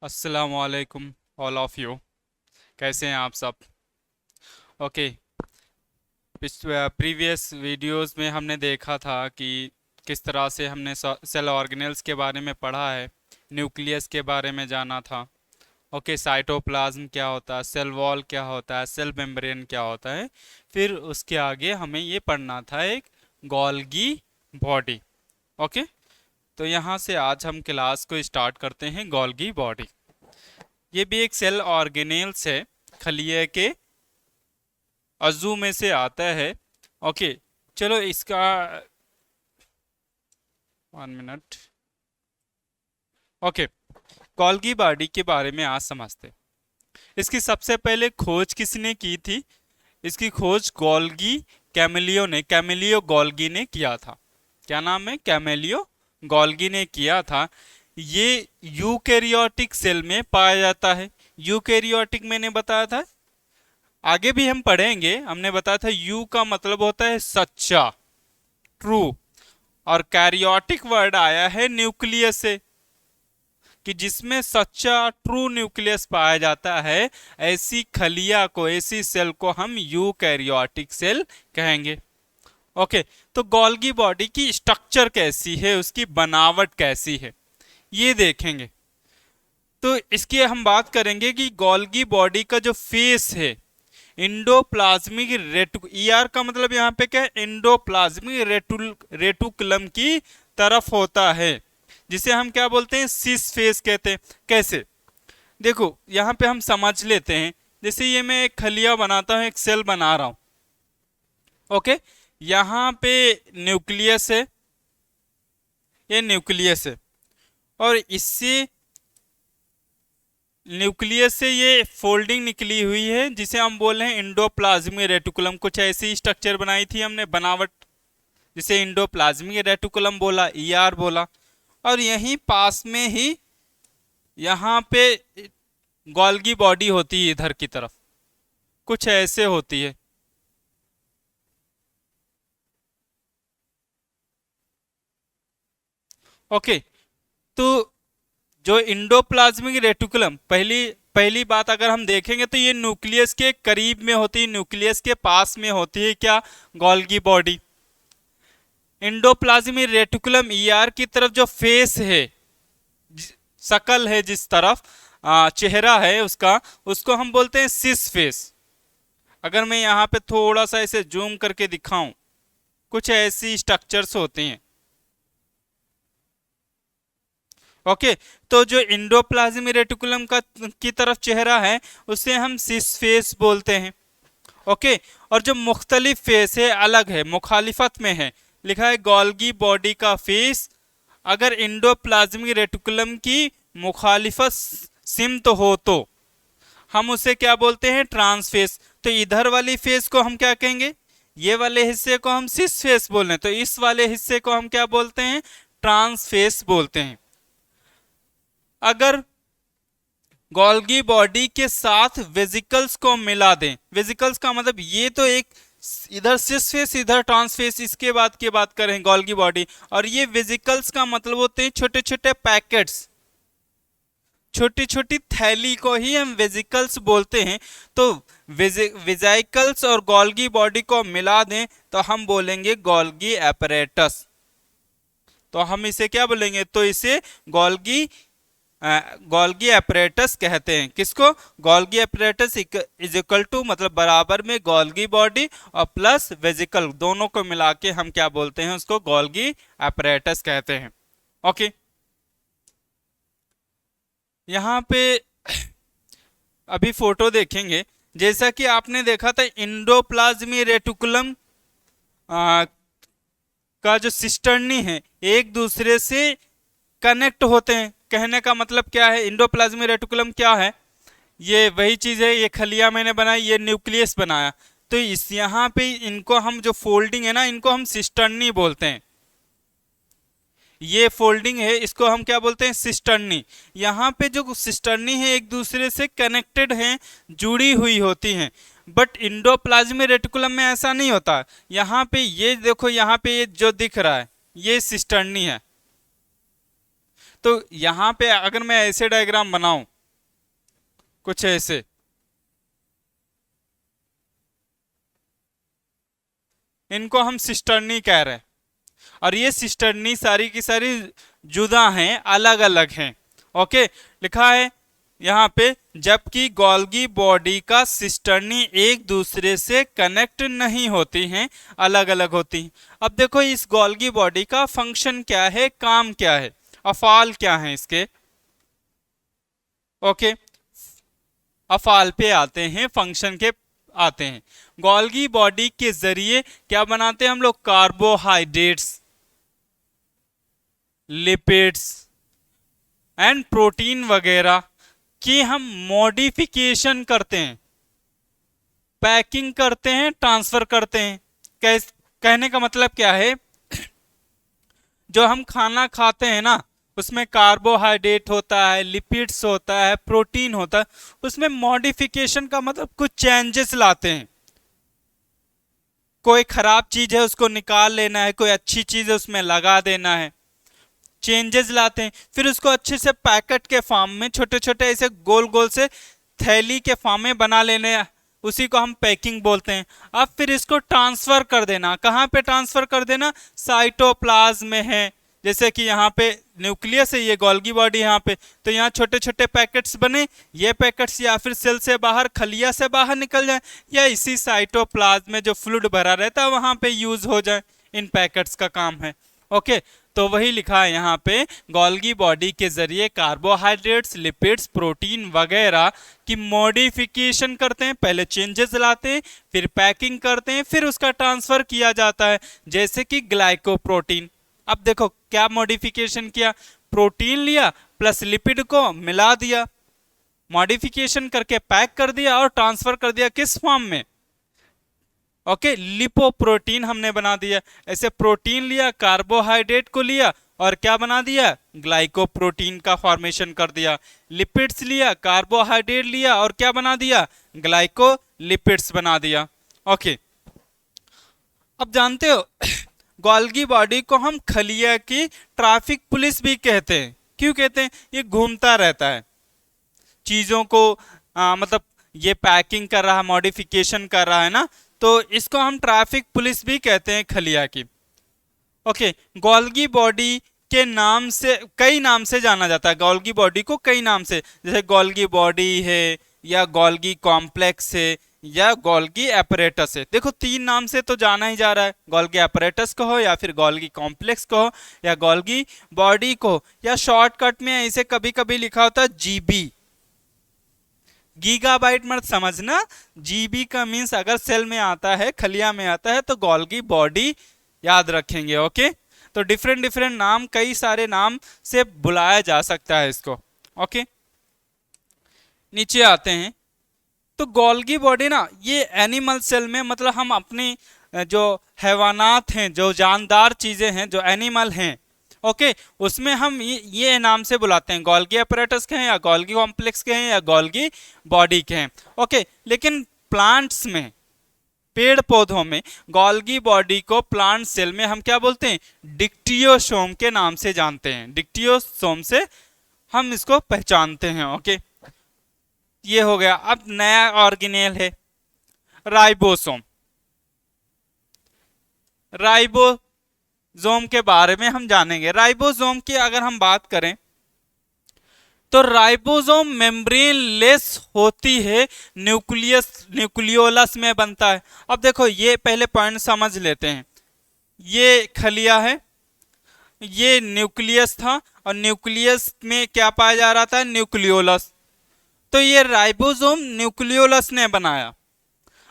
अस्सलामुअलैकुम all of you. कैसे हैं आप सब? ओके। प्रीवियस वीडियोस में हमने देखा था कि किस तरह से हमने सेल ऑर्गेनेल्स के बारे में पढ़ा है, न्यूक्लियस के बारे में जाना था। ओके, साइटोप्लाज्म क्या होता है, सेल वॉल क्या होता है, सेल मेम्ब्रेन क्या होता है। फिर उसके आगे हमें ये पढ़ना था एक गोल्गी बॉडी। ओके, तो यहाँ से आज हम क्लास को स्टार्ट करते हैं। गोल्गी बॉडी ये भी एक सेल ऑर्गेनेल्स है, खलिए के अज़ू में से आता है। ओके, चलो इसका 1 मिनट। ओके, गोल्गी बॉडी के बारे में आज समझते हैं। इसकी सबसे पहले खोज किसने की थी? इसकी खोज गोल्गी कैमेलियो ने, कैमेलियो गोल्गी ने किया था। क्या नाम है? कैमेलियो गोल्गी ने किया था। ये यूकैरियोटिक सेल में पाया जाता है। यूकैरियोटिक मैंने बताया था, आगे भी हम पढ़ेंगे। हमने बताया था यू का मतलब होता है सच्चा, ट्रू, और कैरियोटिक वर्ड आया है न्यूक्लियस से, कि जिसमें सच्चा ट्रू न्यूक्लियस पाया जाता है। ऐसी खलिया को, ऐसी सेल को हम यूकैरियोटिक सेल कहेंगे। ओके, तो गोल्गी बॉडी की स्ट्रक्चर कैसी है, उसकी बनावट कैसी है, ये देखेंगे। तो इसकी हम बात करेंगे कि गोल्गी बॉडी का जो फेस है, इंडोप्लाज्मिक ईआर का मतलब यहाँ पे क्या है? इंडोप्लाज्मिक रेटिकुलम की तरफ होता है, जिसे हम क्या बोलते हैं? सिस फेस कहते हैं। कैसे? देखो यहाँ पे हम समझ लेते हैं। जैसे ये मैं एक खलिया बनाता हूँ, एक सेल बना रहा हूं। ओके, यहाँ पे न्यूक्लियस है, ये न्यूक्लियस है, और इससे न्यूक्लियस से ये फोल्डिंग निकली हुई है, जिसे हम बोल रहे हैं इंडोप्लाज्मिक रेटिकुलम। कुछ ऐसी स्ट्रक्चर बनाई थी हमने, बनावट, जिसे इंडोप्लाज्मिक रेटिकुलम बोला, ईआर बोला। और यहीं पास में ही यहाँ पे गोल्गी बॉडी होती है, इधर की तरफ कुछ ऐसे होती है। ओके, तो जो इंडोप्लाज्मिक रेटिकुलम, पहली पहली बात अगर हम देखेंगे तो ये न्यूक्लियस के करीब में होती है, न्यूक्लियस के पास में होती है। क्या? Golgi body. Endoplasmic reticulum ER की तरफ जो फेस है, शकल है, जिस तरफ चेहरा है उसका, उसको हम बोलते हैं सिस फेस। अगर मैं यहाँ पे थोड़ा सा इसे जूम करके दिखाऊं, कुछ ऐसी स्ट्रक्चर्स होती हैं। ओके, तो जो इंडोप्लाज्मिक रेटिकुलम का की तरफ चेहरा है, उसे हम सिस फेस बोलते हैं। ओके, और जो मुख्तलिफ फेस है, अलग है, मुखालिफत में है, लिखा है गोल्गी बॉडी का फेस अगर इंडोप्लाज्मिक रेटिकुलम की मुखालिफत सिमत हो तो हम उसे क्या बोलते हैं? ट्रांसफेस। तो इधर वाली फेस को हम क्या कहेंगे? ये वाले हिस्से को हम सिस फेस बोल रहे हैं, तो इस वाले हिस्से को हम क्या बोलते हैं? ट्रांसफेस बोलते हैं। अगर गोल्गी बॉडी के साथ वेजिकल्स को मिला दें, वेजिकल्स का मतलब ये तो एक, इधर सिस फेस इधर ट्रांसफेस, इसके बाद की बात करें गोल्गी बॉडी, और ये वेजिकल्स का मतलब होते हैं छोटे छोटे पैकेट्स, छोटी छोटी थैली को ही हम वेजिकल्स बोलते हैं। तो वेजिकल्स और गोल्गी बॉडी को मिला दें तो हम बोलेंगे गोल्गी एपरेटस। तो हम इसे क्या बोलेंगे? तो इसे गोल्गी गोल्गी एपरेटस कहते हैं। किसको? Golgi apparatus is equal to, मतलब बराबर में गोल्गी बॉडी और प्लस वेजिकल, दोनों को मिला के हम क्या बोलते हैं? उसको गोल्गी एपरेटस कहते हैं। ओके, यहाँ पे अभी फोटो देखेंगे। जैसा कि आपने देखा था, इंडोप्लाज्मिक रेटिकुलम का जो सिस्टर्नी है, एक दूसरे से कनेक्ट होते हैं। कहने का मतलब क्या है? इंडोप्लाज्मिक रेटिकुलम क्या है? ये वही चीज है, ये खलिया मैंने बनाई, ये न्यूक्लियस बनाया। तो इस यहाँ पे इनको हम, जो फोल्डिंग है ना, इनको हम सिस्टर्नी बोलते हैं। ये फोल्डिंग है, इसको हम क्या बोलते हैं? सिस्टर्नी। यहाँ पे जो सिस्टर्नी है एक दूसरे से कनेक्टेड हैं, जुड़ी हुई होती हैं। बट इंडोप्लाज्मिक रेटिकुलम में ऐसा नहीं होता। यहाँ पे ये देखो, यहाँ पे ये जो दिख रहा है, ये सिस्टर्नी है। तो यहाँ पे अगर मैं ऐसे डायग्राम बनाऊं, कुछ ऐसे। इनको हम सिस्टर्नी कह रहे हैं, और ये सिस्टर्नी सारी की सारी जुदा हैं, अलग अलग हैं। ओके, लिखा है यहाँ पे, जबकि गोल्गी बॉडी का सिस्टर्नी एक दूसरे से कनेक्ट नहीं होती हैं, अलग अलग होती हैं। अब देखो इस गोल्गी बॉडी का फंक्शन क्या है, काम क्या है, अफाल क्या है इसके। ओके, अफाल पे आते हैं, फंक्शन के आते हैं। गोल्गी बॉडी के जरिए क्या बनाते हैं हम लोग, कार्बोहाइड्रेट्स, लिपिड्स एंड प्रोटीन वगैरह की हम मॉडिफिकेशन करते हैं, पैकिंग करते हैं, ट्रांसफर करते हैं। कहने का मतलब क्या है, जो हम खाना खाते हैं ना, उसमें कार्बोहाइड्रेट होता है, लिपिड्स होता है, प्रोटीन होता है, उसमें मॉडिफिकेशन का मतलब कुछ चेंजेस लाते हैं। कोई खराब चीज है उसको निकाल लेना है, कोई अच्छी चीज है उसमें लगा देना है, चेंजेस लाते हैं। फिर उसको अच्छे से पैकेट के फॉर्म में, छोटे छोटे ऐसे गोल गोल से थैली के फॉर्म में बना लेने, उसी को हम पैकिंग बोलते हैं। अब फिर इसको ट्रांसफर कर देना, कहाँ पे ट्रांसफर कर देना, साइटोप्लाज्म में है। जैसे कि यहाँ पे न्यूक्लियस है, ये गोल्गी बॉडी यहाँ पे, तो यहाँ छोटे छोटे पैकेट्स बने, ये पैकेट्स या फिर सेल से बाहर, खलिया से बाहर निकल जाए, या इसी साइटोप्लाज्म में जो फ्लूइड भरा रहता है वहां पे यूज हो जाए, इन पैकेट्स का काम है। ओके, तो वही लिखा है यहाँ पे, गोल्गी बॉडी के जरिए कार्बोहाइड्रेट्स, लिपिड्स, प्रोटीन वगैरह की मॉडिफिकेशन करते हैं, पहले चेंजेस लाते हैं, फिर पैकिंग करते हैं, फिर उसका ट्रांसफर किया जाता है, जैसे कि ग्लाइकोप्रोटीन। अब देखो क्या मॉडिफिकेशन किया, प्रोटीन लिया प्लस लिपिड को मिला दिया, मॉडिफिकेशन करके पैक कर दिया और ट्रांसफर कर दिया, किस फॉर्म में, ओके, लिपोप्रोटीन हमने बना दिया। ऐसे प्रोटीन लिया, कार्बोहाइड्रेट को लिया और क्या बना दिया, ग्लाइकोप्रोटीन का फॉर्मेशन कर दिया। लिपिड्स लिया, कार्बोहाइड्रेट लिया और क्या बना दिया, ग्लाइकोलिपिड्स बना दिया। ओके, अब जानते हो गोल्गी बॉडी को हम खलिया की ट्रैफिक पुलिस भी कहते हैं। क्यों कहते हैं, ये घूमता रहता है चीजों को, मतलब ये पैकिंग कर रहा है, मॉडिफिकेशन कर रहा है ना, तो इसको हम ट्रैफिक पुलिस भी कहते हैं खलिया की। ओके, गोल्गी बॉडी के नाम से, कई नाम से जाना जाता है गोल्गी बॉडी को, कई नाम से, जैसे गोल्गी बॉडी है, या गोल्गी कॉम्प्लेक्स है, या गोल्गी एपरेटस है। देखो तीन नाम से तो जाना ही जा रहा है, गोल्गी एपरेटस कहो, या फिर गोल्गी कॉम्प्लेक्स कहो, या गोल्गी बॉडी को, या शॉर्टकट में ऐसे कभी कभी लिखा होता है जीबी, गीगाबाइट मत समझना, जीबी का मीन्स अगर सेल में आता है, खलिया में आता है, तो गोल्गी बॉडी याद रखेंगे। ओके, तो डिफरेंट डिफरेंट नाम, कई सारे नाम से बुलाया जा सकता है इसको। ओके, नीचे आते हैं, तो गोल्गी बॉडी ना, ये एनिमल सेल में, मतलब हम अपनी जो हैवानात हैं, जो जानदार चीजें हैं, जो एनिमल हैं, ओके, उसमें हम ये नाम से बुलाते हैं, गोल्गी अपरेटस के हैं, या गोल्गी कॉम्प्लेक्स के हैं, या गोल्गी बॉडी के हैं। ओके, लेकिन प्लांट्स में, पेड़ पौधों में, गोल्गी बॉडी को प्लांट सेल में हम क्या बोलते हैं, डिक्टियोसोम के नाम से जानते हैं, डिक्टियोसोम से हम इसको पहचानते हैं। ओके, ये हो गया। अब नया ऑर्गेनेल है राइबोसोम। राइबोसोम के बारे में हम जानेंगे। राइबोसोम की अगर हम बात करें तो राइबोसोम मेम्ब्रेन लेस होती है, न्यूक्लियोलस में बनता है। अब देखो ये पहले पॉइंट समझ लेते हैं, ये खलिया है, ये न्यूक्लियस था, और न्यूक्लियस में क्या पाया जा रहा था, न्यूक्लियोलस। तो ये राइबोसोम न्यूक्लियोलस ने बनाया,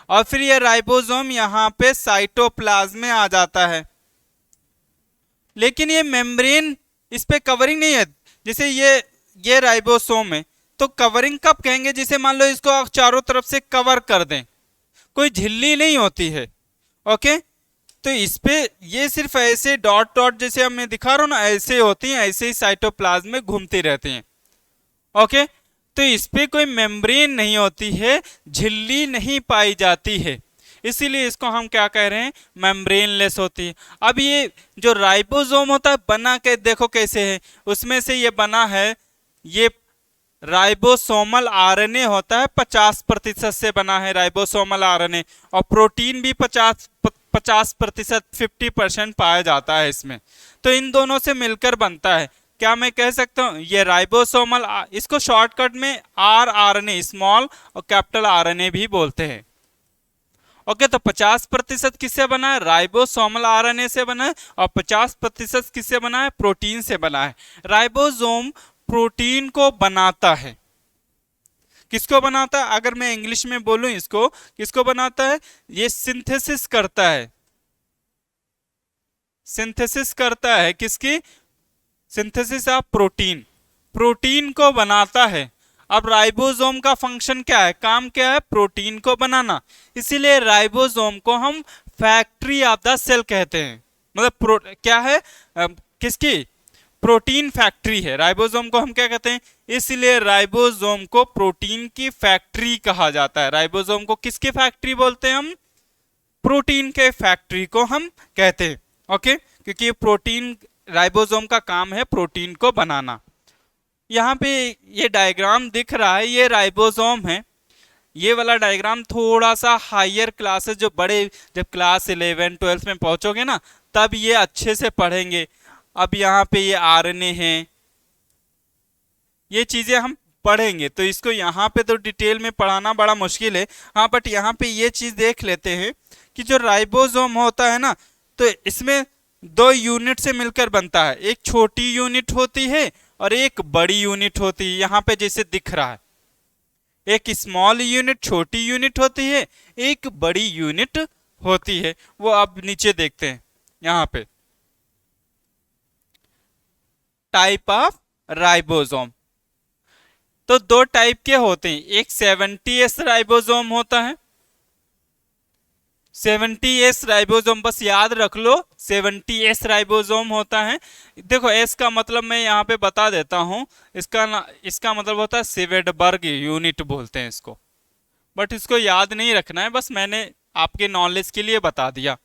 और फिर ये राइबोसोम यहाँ पे साइटोप्लाज्म में आ जाता है, लेकिन ये मेम्ब्रेन, इस पे कवरिंग नहीं है। जैसे ये राइबोसोम है, तो कवरिंग कब कहेंगे, जिसे मान लो इसको आप चारों तरफ से कवर कर दें, कोई झिल्ली नहीं होती है। ओके, तो इस पे ये सिर्फ ऐसे डॉट डॉट जैसे मैं दिखा रहा हूं ना, ऐसे होती हैं, ऐसे ही साइटोप्लाज्म में घूमती रहती हैं। ओके, तो इस पे कोई मेम्ब्रेन नहीं होती है, झिल्ली नहीं पाई जाती है, इसीलिए इसको हम क्या कह रहे हैं, मेम्ब्रेनलेस होती है। अब ये जो राइबोसोम होता है, बना के देखो कैसे है, उसमें से ये बना है, ये राइबोसोमल आरएनए होता है 50% से बना है राइबोसोमल आरएनए, और प्रोटीन भी 50% 50% पाया जाता है इसमें। तो इन दोनों से मिलकर बनता है। क्या मैं कह सकता हूं ये राइबोसोमल, इसको शॉर्टकट में आरएनए स्मॉल और कैपिटल आरएनए भी बोलते हैं। ओके, तो 50% किससे बना है? राइबोसोमल आरएनए से बना है, और 50% किससे बना है? प्रोटीन से बना है। राइबोसोम प्रोटीन को बनाता है। किसको बनाता है? अगर मैं इंग्लिश में बोलूं इसको, किसको बनाता है? ये सिंथेसिस करता है। सिंथेसिस करता है किसकी? सिंथेसिस ऑफ प्रोटीन, प्रोटीन को बनाता है। अब राइबोसोम का फंक्शन क्या है, काम क्या है? प्रोटीन को बनाना। इसीलिए राइबोसोम को हम फैक्ट्री ऑफ द सेल कहते हैं। मतलब क्या है? किसकी? प्रोटीन फैक्ट्री है। राइबोसोम को हम क्या कहते हैं? इसलिए राइबोसोम को प्रोटीन की फैक्ट्री कहा जाता है। राइबोसोम को किसकी फैक्ट्री बोलते हैं हम? प्रोटीन के फैक्ट्री को हम कहते हैं। ओके, क्योंकि प्रोटीन, राइबोसोम का काम है प्रोटीन को बनाना। यहाँ पे ये डायग्राम दिख रहा है, ये राइबोसोम है। ये वाला डायग्राम थोड़ा सा हायर क्लासेस, जो बड़े, जब क्लास 11 12 में पहुंचोगे ना, तब ये अच्छे से पढ़ेंगे। अब यहाँ पे ये आरएनए है, ये चीजें हम पढ़ेंगे, तो इसको यहाँ पे तो डिटेल में पढ़ाना बड़ा मुश्किल है। हाँ, बट यहाँ पे ये चीज देख लेते हैं कि जो राइबोसोम होता है ना, तो इसमें 2 यूनिट से मिलकर बनता है। एक छोटी यूनिट होती है और एक बड़ी यूनिट होती है। यहाँ पे जैसे दिख रहा है, एक स्मॉल यूनिट, छोटी यूनिट होती है, एक बड़ी यूनिट होती है। वो अब नीचे देखते हैं। यहाँ पे टाइप ऑफ राइबोसोम, तो 2 टाइप के होते हैं। एक 70S राइबोसोम होता है। 70S राइबोसोम बस याद रख लो, 70S राइबोसोम होता है। देखो एस का मतलब मैं यहाँ पे बता देता हूँ, इसका मतलब होता है सेवेडबर्ग यूनिट बोलते हैं इसको, बट इसको याद नहीं रखना है, बस मैंने आपके नॉलेज के लिए बता दिया।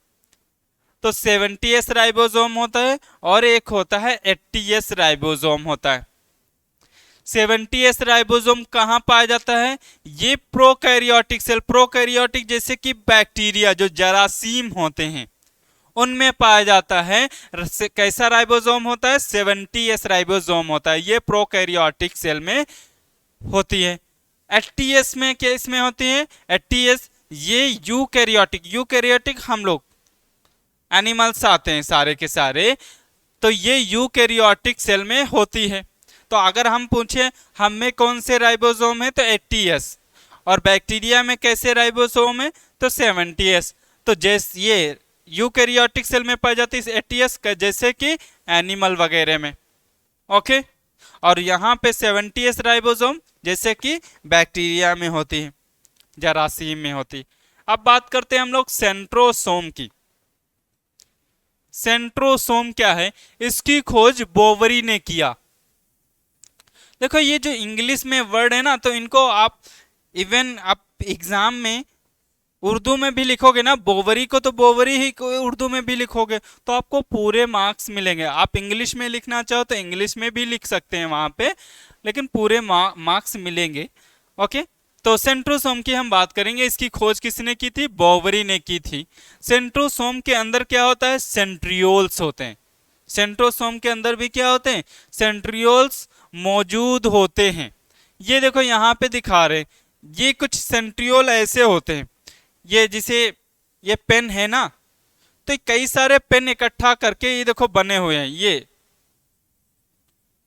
तो 70S राइबोसोम होता है और एक होता है 80S राइबोसोम होता है। 70S राइबोसोम कहाँ पाया जाता है? ये प्रोकैरियोटिक सेल, प्रोकैरियोटिक जैसे कि बैक्टीरिया, जो जरासीम होते हैं, उनमें पाया जाता है। कैसा राइबोसोम होता है? 70S राइबोसोम होता है। ये प्रोकैरियोटिक सेल में होती है। 80S में किस में होती है? 80S ये यूकैरियोटिक हम लोग एनिमल्स आते हैं सारे के सारे, तो ये यूकैरियोटिक सेल में होती है। तो अगर हम पूछे हम में कौन से राइबोसोम है, तो 80S, और बैक्टीरिया में कैसे राइबोसोम है, तो 70S। तो जैसे ये यूकैरियोटिक सेल में पाई जाती है 80S, जैसे कि एनिमल वगैरह में। ओके, और यहाँ पे 70S राइबोसोम जैसे कि बैक्टीरिया में होती है, जरासीम में होती है। अब बात करते हैं हम लोग सेंट्रोसोम की। सेंट्रोसोम क्या है? इसकी खोज बोवरी ने किया। देखो ये जो इंग्लिश में वर्ड है ना, तो इनको आप इवन आप एग्जाम में उर्दू में भी लिखोगे ना, बोवरी को तो बोवरी ही उर्दू में भी लिखोगे तो आपको पूरे मार्क्स मिलेंगे। आप इंग्लिश में लिखना चाहो तो इंग्लिश में भी लिख सकते हैं वहां पे, लेकिन पूरे मार्क्स मिलेंगे। ओके, तो सेंट्रोसोम की हम बात करेंगे। इसकी खोज किसने की थी? बोवरी ने की थी। सेंट्रोसोम के अंदर क्या होता है? सेंट्रियोल्स होते हैं। सेंट्रोसोम के अंदर भी क्या होते हैं? सेंट्रियोल्स मौजूद होते हैं। ये देखो यहाँ पे दिखा रहे, ये कुछ सेंट्रियोल ऐसे होते हैं। ये जिसे ये पेन है ना, तो कई सारे पेन इकट्ठा करके ये देखो बने हुए हैं, ये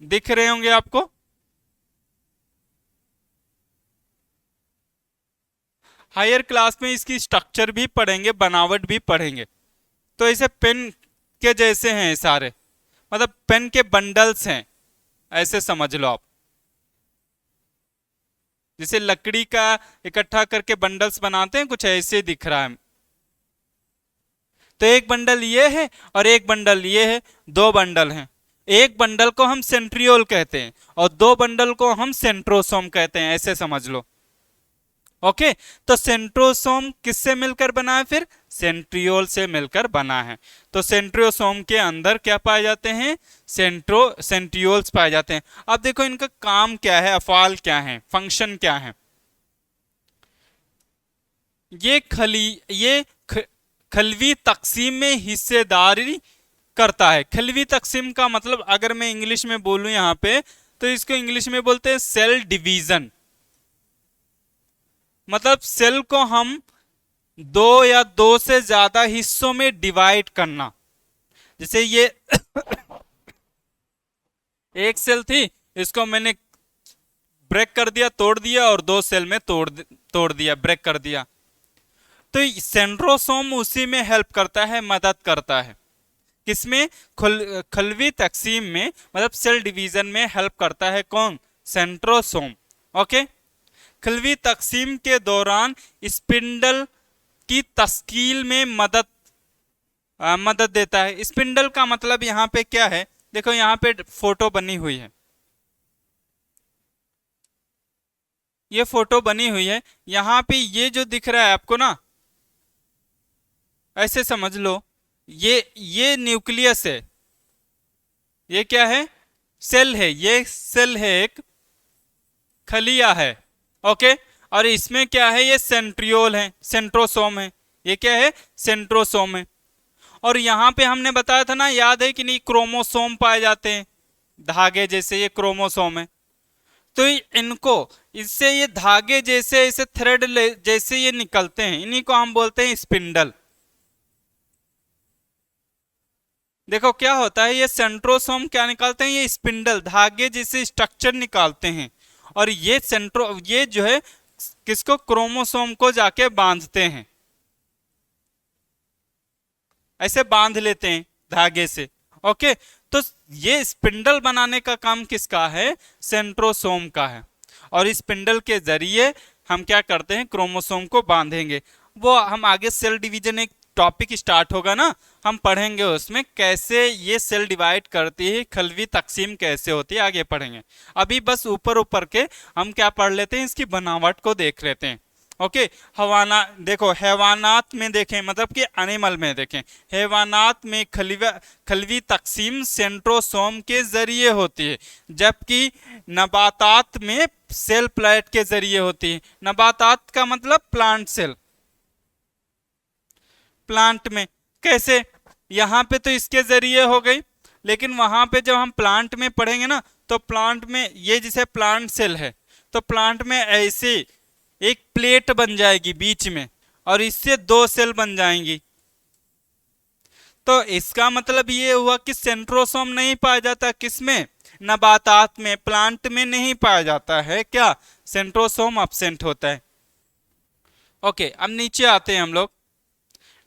दिख रहे होंगे आपको। हायर क्लास में इसकी स्ट्रक्चर भी पढ़ेंगे, बनावट भी पढ़ेंगे। तो ऐसे पेन के जैसे हैं सारे, मतलब पेन के बंडल्स हैं, ऐसे समझ लो आप। जैसे लकड़ी का इकट्ठा करके बंडल्स बनाते हैं, कुछ ऐसे दिख रहा है। तो एक बंडल ये है और एक बंडल ये है, 2 बंडल हैं। एक बंडल को हम सेंट्रियोल कहते हैं और 2 बंडल को हम सेंट्रोसोम कहते हैं, ऐसे समझ लो। ओके, तो सेंट्रोसोम किससे मिलकर बना है? फिर सेंट्रियोल से मिलकर बना है। तो सेंट्रियोसोम के अंदर क्या पाए जाते हैं? सेंट्रियोल्स पाए जाते हैं। अब देखो इनका काम क्या है, अफाल क्या है, फंक्शन क्या है। ये खलवी तकसीम में हिस्सेदारी करता है। खलवी तकसीम का मतलब अगर मैं इंग्लिश में बोलूं यहां पे, तो इसको इंग्लिश में बोलते हैं सेल डिवीजन। मतलब सेल को हम दो या दो से ज्यादा हिस्सों में डिवाइड करना। जैसे ये एक सेल थी, इसको मैंने ब्रेक कर दिया, तोड़ दिया, और दो सेल में तोड़ दिया, ब्रेक कर दिया। तो सेंट्रोसोम उसी में हेल्प करता है, मदद करता है। किसमें? खलवी तकसीम में, मतलब सेल डिवीजन में हेल्प करता है। कौन? सेंट्रोसोम। ओके। खलवी तकसीम के दौरान स्पिंडल की तस्कील में मदद देता है। स्पिंडल का मतलब यहां पे क्या है? देखो यहां पे फोटो बनी हुई है, ये फोटो बनी हुई है। यहां पे ये जो दिख रहा है आपको ना, ऐसे समझ लो, ये न्यूक्लियस है। ये क्या है? सेल है। ये सेल है, एक खलिया है। ओके। और इसमें क्या है? ये सेंट्रियोल है, सेंट्रोसोम है। ये क्या है? सेंट्रोसोम है। और यहां पे हमने बताया था ना, याद है कि नहीं, क्रोमोसोम पाए जाते हैं धागे जैसे, ये क्रोमोसोम है। तो इनको, इससे ये धागे जैसे, ऐसे थ्रेड जैसे ये निकलते हैं, इन्हीं को हम बोलते हैं स्पिंडल। देखो क्या होता है, ये सेंट्रोसोम क्या निकालते हैं? ये स्पिंडल, धागे जैसे स्ट्रक्चर निकालते हैं। और ये जो है किसको? क्रोमोसोम को जाके बांधते हैं, ऐसे बांध लेते हैं धागे से। ओके। तो ये स्पिंडल बनाने का काम किसका है? सेंट्रोसोम का है। और इस स्पिंडल के जरिए हम क्या करते हैं? क्रोमोसोम को बांधेंगे। वो हम आगे सेल डिवीजन, एक टॉपिक स्टार्ट होगा ना, हम पढ़ेंगे उसमें कैसे ये सेल डिवाइड करती है, खलवी तकसीम कैसे होती है, आगे पढ़ेंगे। अभी बस ऊपर ऊपर के हम क्या पढ़ लेते हैं, इसकी बनावट को देख लेते हैं। ओके। देखो हैवानात में देखें, मतलब कि एनिमल में देखें, हैवानात में खलवी तकसीम सेंट्रोसोम के जरिए होती है, जबकि नबातात में सेल प्लेट के जरिए होती है। नबातात का मतलब प्लांट सेल। प्लांट में कैसे? यहां पे तो इसके जरिए हो गई, लेकिन वहां पे जब हम प्लांट में पढ़ेंगे ना, तो प्लांट में ये जैसे प्लांट सेल है, तो प्लांट में ऐसे एक प्लेट बन जाएगी बीच में, और इससे दो सेल बन जाएंगी। तो इसका मतलब ये हुआ कि सेंट्रोसोम नहीं पाया जाता। किसमें? नबातात में। प्लांट में नहीं पाया जाता है क्या? सेंट्रोसोम अब्सेंट होता है। ओके। अब नीचे आते हैं हम लोग,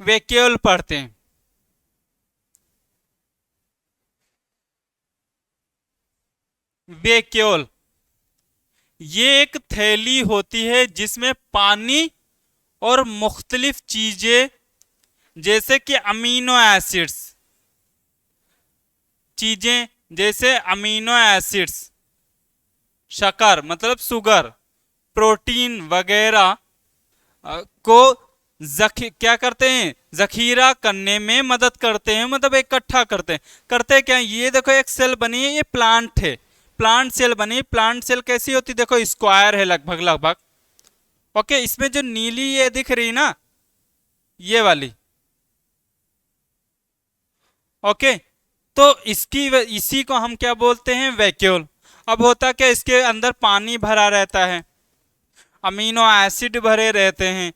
वैक्यूल पढ़ते हैं। वैक्यूल ये एक थैली होती है जिसमें पानी और मुख्तलिफ चीजें, जैसे कि अमीनो एसिड्स, जैसे अमीनो एसिड्स, शक्कर मतलब शुगर, प्रोटीन वगैरह को क्या करते हैं? जखीरा करने में मदद करते हैं, मतलब इकट्ठा करते क्या? ये देखो एक सेल बनी है, ये प्लांट है, प्लांट सेल बनी। प्लांट सेल कैसी होती है? देखो स्क्वायर है लगभग लगभग। ओके। इसमें जो नीली ये दिख रही ना, ये वाली। ओके। तो इसी को हम क्या बोलते हैं? वैक्यूल। अब होता क्या, इसके अंदर पानी भरा रहता है, अमीनो एसिड भरे रहते हैं,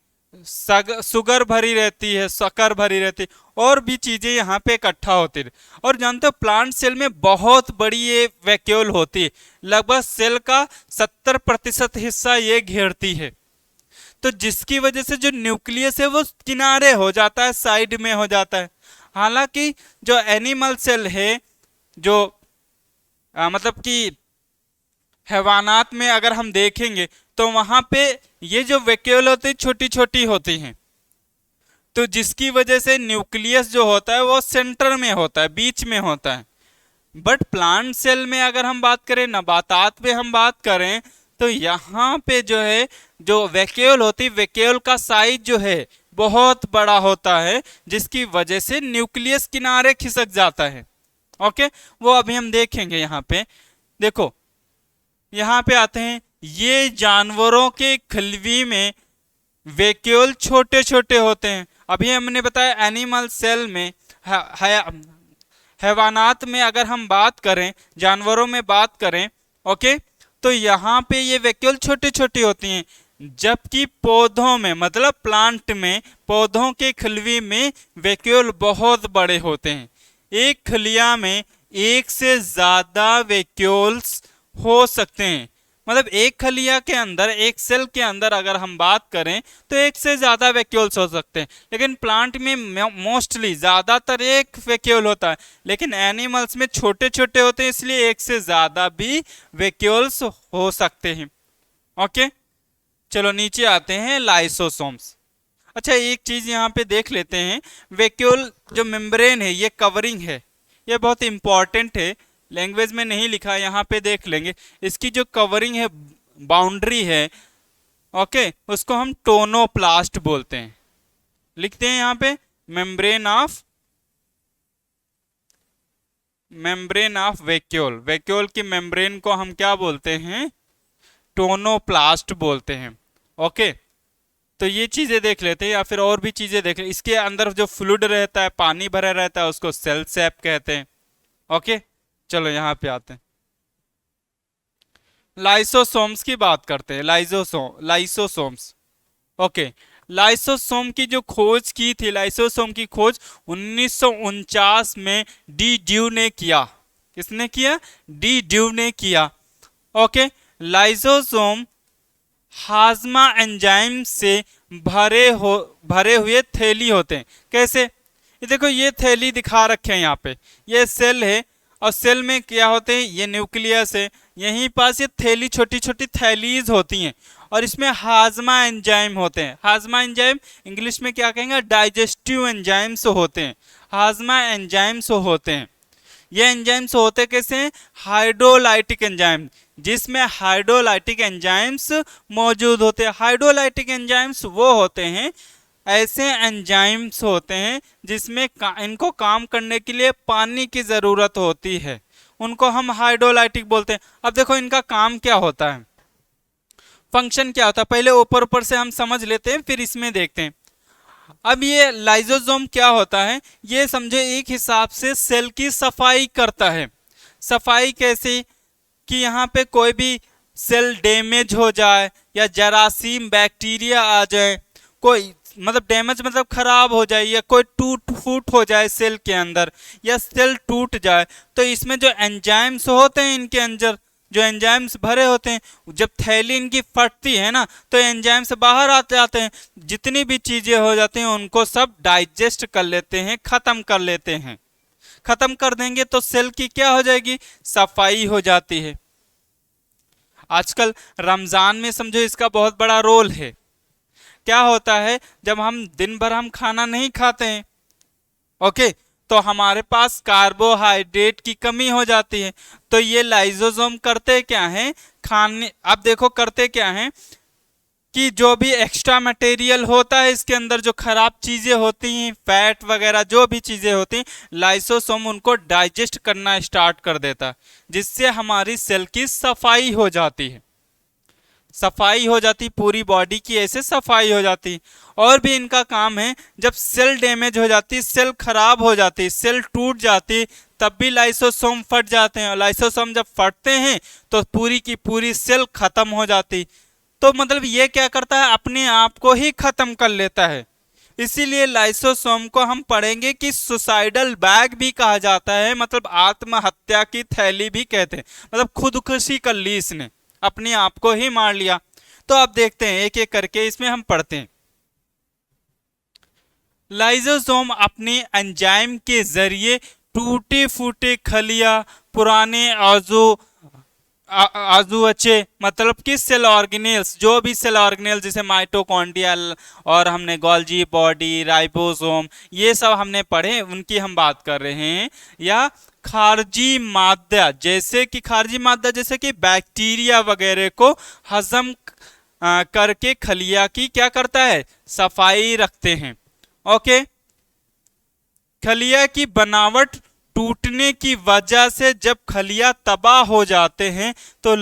शुगर भरी रहती है, शक्कर भरी रहती है, और भी चीजें यहाँ पे इकट्ठा होती है। और जानते हो प्लांट सेल में बहुत बड़ी ये वैक्यूल होती है, लगभग सेल का 70% हिस्सा ये घेरती है। तो जिसकी वजह से जो न्यूक्लियस है वो किनारे हो जाता है, साइड में हो जाता है। हालांकि जो एनिमल सेल है, जो मतलब कि हैवानात में अगर हम देखेंगे, तो वहां पे ये जो वैक्यूल होती है छोटी छोटी होती हैं, तो जिसकी वजह से न्यूक्लियस जो होता है वो सेंटर में होता है, बीच में होता है। बट प्लांट सेल में अगर हम बात करें, नबातात पे हम बात करें, तो यहाँ पे जो है, जो वैक्यूल होती है, वैक्यूल का साइज जो है बहुत बड़ा होता है, जिसकी वजह से न्यूक्लियस किनारे खिसक जाता है। ओके, वो अभी हम देखेंगे। यहाँ पे देखो, यहाँ पे आते हैं, ये जानवरों के खिलवी में वैक्यूल छोटे छोटे होते हैं। अभी हमने बताया एनिमल सेल में, हैवानात में अगर हम बात करें, जानवरों में बात करें, ओके, तो यहाँ पे ये वैक्यूल छोटी छोटी होती हैं, जबकि पौधों में, मतलब प्लांट में, पौधों के खिलवी में वैक्यूल बहुत बड़े होते हैं। एक खलिया में एक से ज्यादा वैक्यूल्स हो सकते हैं। मतलब एक खलिया के अंदर, एक सेल के अंदर अगर हम बात करें तो एक से ज्यादा वैक्यूल्स हो सकते हैं, लेकिन प्लांट में मोस्टली ज्यादातर एक वैक्यूल होता है, लेकिन एनिमल्स में छोटे छोटे होते हैं, इसलिए एक से ज्यादा भी वैक्यूल्स हो सकते हैं। ओके, चलो नीचे आते हैं, लाइसोसोम्स। अच्छा, एक चीज यहाँ पे देख लेते हैं, वैक्यूल जो मेम्ब्रेन है, ये कवरिंग है, ये बहुत इंपॉर्टेंट है, लैंग्वेज में नहीं लिखा, यहाँ पे देख लेंगे। इसकी जो कवरिंग है, बाउंड्री है, ओके, उसको हम टोनोप्लास्ट बोलते हैं। लिखते हैं यहाँ पे, मेम्ब्रेन ऑफ वैक्यूल। वैक्यूल की मेम्ब्रेन को हम क्या बोलते हैं? टोनोप्लास्ट बोलते हैं। ओके, तो ये चीजें देख लेते हैं, या फिर और भी चीजें देख लेते। इसके अंदर जो फ्लूइड रहता है, पानी भरा रहता है, उसको सेल सैप कहते हैं। ओके, चलो यहाँ पे आते हैं, लाइसोसोम्स की बात करते हैं। लाइसोसोम्स। ओके, लाइसोसोम की जो खोज की थी, लाइसोसोम की खोज 1949 में डी ड्यू ने किया। किसने किया? डी ड्यू ने किया। ओके, लाइसोसोम हाजमा एंजाइम से भरे हुए थैली होते हैं। कैसे? ये देखो, ये थैली दिखा रखे हैं यहाँ पे, ये सेल है, और सेल में क्या होते हैं? ये न्यूक्लियस है, यहीं पास ये थैली, छोटी छोटी थैलीज होती हैं, और इसमें हाजमा एंजाइम होते हैं। हाजमा एंजाइम इंग्लिश में क्या कहेंगे? डाइजेस्टिव एंजाइम्स होते हैं, हाजमा एंजाइम्स होते हैं। ये एंजाइम्स होते कैसे हैं? हाइड्रोलाइटिक एंजाइम, जिसमें हाइड्रोलाइटिक एंजाइम्स मौजूद होते हैं। हाइड्रोलाइटिक एंजाइम्स वो होते हैं, ऐसे एंजाइम्स होते हैं जिसमें इनको काम करने के लिए पानी की ज़रूरत होती है, उनको हम हाइड्रोलाइटिक बोलते हैं। अब देखो, इनका काम क्या होता है, फंक्शन क्या होता है, पहले ऊपर ऊपर से हम समझ लेते हैं, फिर इसमें देखते हैं। अब ये लाइसोसोम क्या होता है, ये समझे एक हिसाब से सेल की सफाई करता है। सफाई कैसे? कि यहाँ पे कोई भी सेल डैमेज हो जाए, या जरासीम बैक्टीरिया आ जाए, कोई मतलब डैमेज मतलब खराब हो जाए, या कोई टूट फूट हो जाए सेल के अंदर, या सेल टूट जाए, तो इसमें जो एंजाइम्स होते हैं, इनके अंदर जो एंजाइम्स भरे होते हैं, जब थैली इनकी फटती है ना, तो एंजाइम्स बाहर आते जाते हैं, जितनी भी चीजें हो जाती हैं उनको सब डाइजेस्ट कर लेते हैं, खत्म कर लेते हैं। खत्म कर देंगे तो सेल की क्या हो जाएगी? सफाई हो जाती है। आजकल रमजान में समझो इसका बहुत बड़ा रोल है। क्या होता है, जब हम दिन भर हम खाना नहीं खाते हैं, ओके, तो हमारे पास कार्बोहाइड्रेट की कमी हो जाती है। तो ये लाइसोसोम करते क्या हैं? खाने, अब देखो करते क्या हैं कि जो भी एक्स्ट्रा मटेरियल होता है इसके अंदर, जो खराब चीजें होती हैं, फैट वगैरह जो भी चीजें होती हैं, लाइसोसोम उनको डाइजेस्ट करना स्टार्ट कर देता है, जिससे हमारी सेल की सफाई हो जाती है। सफाई हो जाती, पूरी बॉडी की ऐसे सफाई हो जाती। और भी इनका काम है, जब सेल डैमेज हो जाती, सेल खराब हो जाती, सेल टूट जाती, तब भी लाइसोसोम फट जाते हैं, और लाइसोसोम जब फटते हैं तो पूरी की पूरी सेल खत्म हो जाती। तो मतलब ये क्या करता है? अपने आप को ही खत्म कर लेता है। इसीलिए लाइसोसोम को हम पढ़ेंगे कि सुसाइडल बैग भी कहा जाता है, मतलब आत्महत्या की थैली भी कहते हैं, मतलब खुदकुशी कर ली इसने, अपने आप को ही मार लिया। तो अब देखते हैं एक एक करके, इसमें हम पढ़ते हैं। लाइसोसोम अपने एंजाइम के जरिए टूटे फूटे खलिया, पुराने आजुअचे, मतलब कि सेल ऑर्गेनेल्स, जो भी सेल ऑर्गेनेल जैसे माइटोकॉन्ड्रियल, और हमने गोल्जी बॉडी, राइबोसोम, ये सब हमने पढ़े, उनकी हम बात कर रहे हैं। या खारजी मादा, जैसे कि खारजी मादा जैसे कि बैक्टीरिया वगैरह को हजम करके खलिया की क्या करता है, सफाई रखते हैं। ओके, खलिया की बनावट टूटने की वजह से जब खलिया तबाह हो जाते हैं तो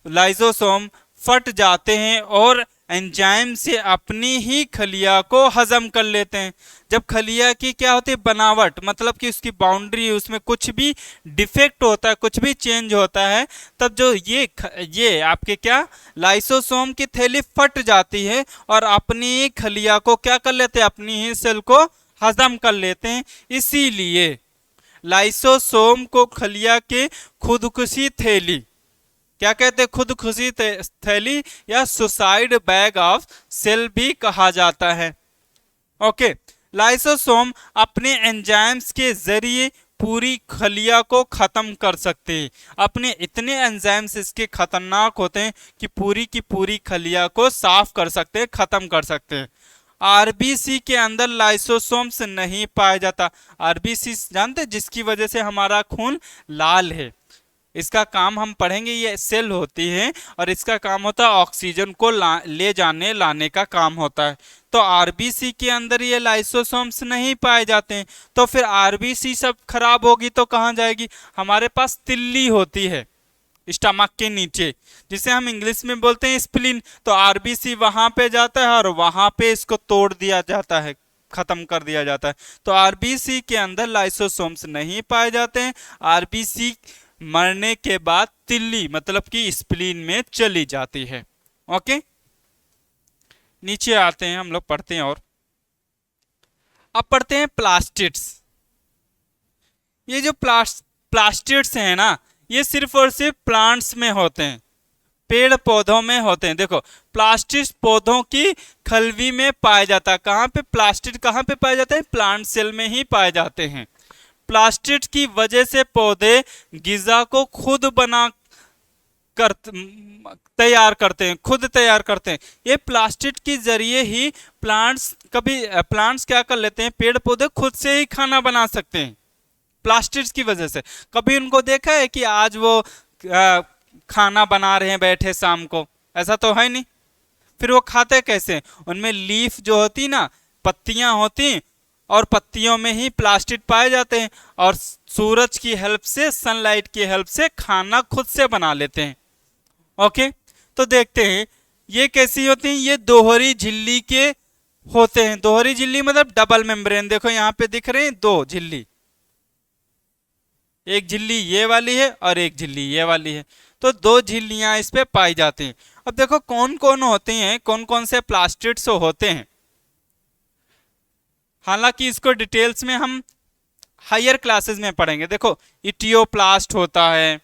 लाइसोसोम फट जाते हैं और एंजाइम से अपनी ही खलिया को हजम कर लेते हैं। जब खलिया की क्या होती है, बनावट मतलब कि उसकी बाउंड्री, उसमें कुछ भी डिफेक्ट होता है, कुछ भी चेंज होता है, तब जो ये आपके क्या लाइसोसोम की थैली फट जाती है और अपनी ही खलिया को क्या कर लेते हैं, अपनी ही सेल को हजम कर लेते हैं। इसीलिए लाइसोसोम को खलिया के खुदकुशी थैली क्या कहते हैं, खुदकुशी थैली या सुसाइड बैग ऑफ सेल भी कहा जाता है। ओके, लाइसोसोम अपने एंजाइम्स के जरिए पूरी खलिया को खत्म कर सकते हैं। अपने इतने एंजाइम्स इसके खतरनाक होते हैं कि पूरी की पूरी खलिया को साफ कर सकते हैं, खत्म कर सकते हैं। आरबीसी के अंदर लाइसोसोम्स नहीं पाया जाता। आरबीसी जानते हैं, जिसकी वजह से हमारा खून लाल है। इसका काम हम पढ़ेंगे, ये सेल होती है और इसका काम होता है ऑक्सीजन को ले जाने लाने का काम होता है। तो आरबीसी के अंदर ये लाइसोसोम्स नहीं पाए जाते हैं। तो फिर आरबीसी सब खराब होगी तो कहाँ जाएगी, हमारे पास तिल्ली होती है स्टमक के नीचे, जिसे हम इंग्लिश में बोलते हैं स्प्लीन। तो आरबीसी वहां पे जाता है और वहां पे इसको तोड़ दिया जाता है, खत्म कर दिया जाता है। तो आरबीसी के अंदर लाइसोसोम्स नहीं पाए जाते हैं। आरबीसी मरने के बाद तिल्ली मतलब कि स्प्लीन में चली जाती है। ओके, नीचे आते हैं हम लोग, पढ़ते हैं। और अब पढ़ते हैं प्लास्टिड्स। ये जो प्लास्टिड्स हैं ना, ये सिर्फ और सिर्फ प्लांट्स में होते हैं, पेड़ पौधों में होते हैं। देखो, प्लास्टिड्स पौधों की खलवी में पाया जाता है। कहाँ पे प्लास्टिड कहाँ पे पाए जाते हैं, प्लांट सेल में ही पाए जाते हैं। प्लास्टिड की वजह से पौधे गिजा को खुद बना कर तैयार करते हैं, खुद तैयार करते हैं। ये प्लास्टिड के जरिए ही प्लांट्स क्या कर लेते हैं, पेड़ पौधे खुद से ही खाना बना सकते हैं प्लास्टिड्स की वजह से। कभी उनको देखा है कि आज वो खाना बना रहे हैं बैठे शाम को, ऐसा तो है नहीं। फिर वो खाते कैसे, उनमें लीफ जो होती ना, पत्तियां होती, और पत्तियों में ही प्लास्टिड पाए जाते हैं और सूरज की हेल्प से, सनलाइट की हेल्प से खाना खुद से बना लेते हैं। ओके, तो देखते हैं ये कैसी होती हैं। ये दोहरी झिल्ली के होते हैं। दोहरी झिल्ली मतलब डबल मेम्ब्रेन। देखो यहाँ पे दिख रहे हैं दो झिल्ली, एक झिल्ली ये वाली है और एक झिल्ली ये वाली है। तो दो झिल्लियां इस पे पाई जाती हैं। अब देखो कौन कौन होते हैं, कौन कौन से प्लास्टिड्स होते हैं। हालांकि इसको डिटेल्स में हम हायर क्लासेस में पढ़ेंगे। देखो, इटियोप्लास्ट होता है,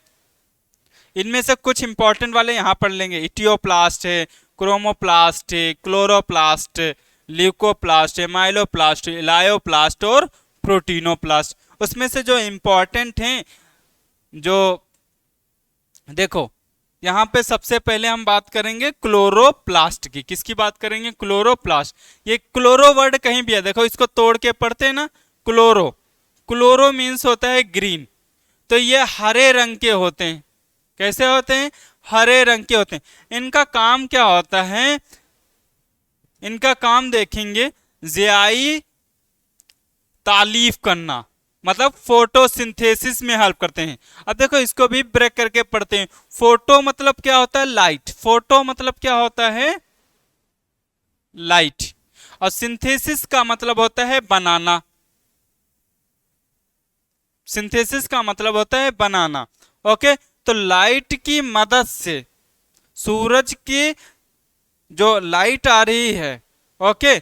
इनमें से कुछ इंपॉर्टेंट वाले यहां पढ़ लेंगे। इटियोप्लास्ट है, क्रोमोप्लास्ट है, क्लोरोप्लास्ट, ल्यूकोप्लास्ट है, माइलोप्लास्ट, इलायोप्लास्ट और प्रोटीनोप्लास्ट। उसमें से जो इंपॉर्टेंट हैं, जो देखो यहां पे सबसे पहले हम बात करेंगे क्लोरोप्लास्ट की। किसकी बात करेंगे, क्लोरोप्लास्ट। ये क्लोरो वर्ड कहीं भी है, देखो इसको तोड़ के पढ़ते हैं ना, क्लोरो। क्लोरो मीन्स होता है ग्रीन। तो ये हरे रंग के होते हैं। कैसे होते हैं, हरे रंग के होते हैं। इनका काम क्या होता है, इनका काम देखेंगे ज़ियाई तालीफ करना, मतलब फोटोसिंथेसिस में हेल्प करते हैं। अब देखो इसको भी ब्रेक करके पढ़ते हैं। फोटो मतलब क्या होता है, लाइट। फोटो मतलब क्या होता है, लाइट। और सिंथेसिस का मतलब होता है बनाना। सिंथेसिस का मतलब होता है बनाना। ओके, तो लाइट की मदद से, सूरज की जो लाइट आ रही है, ओके,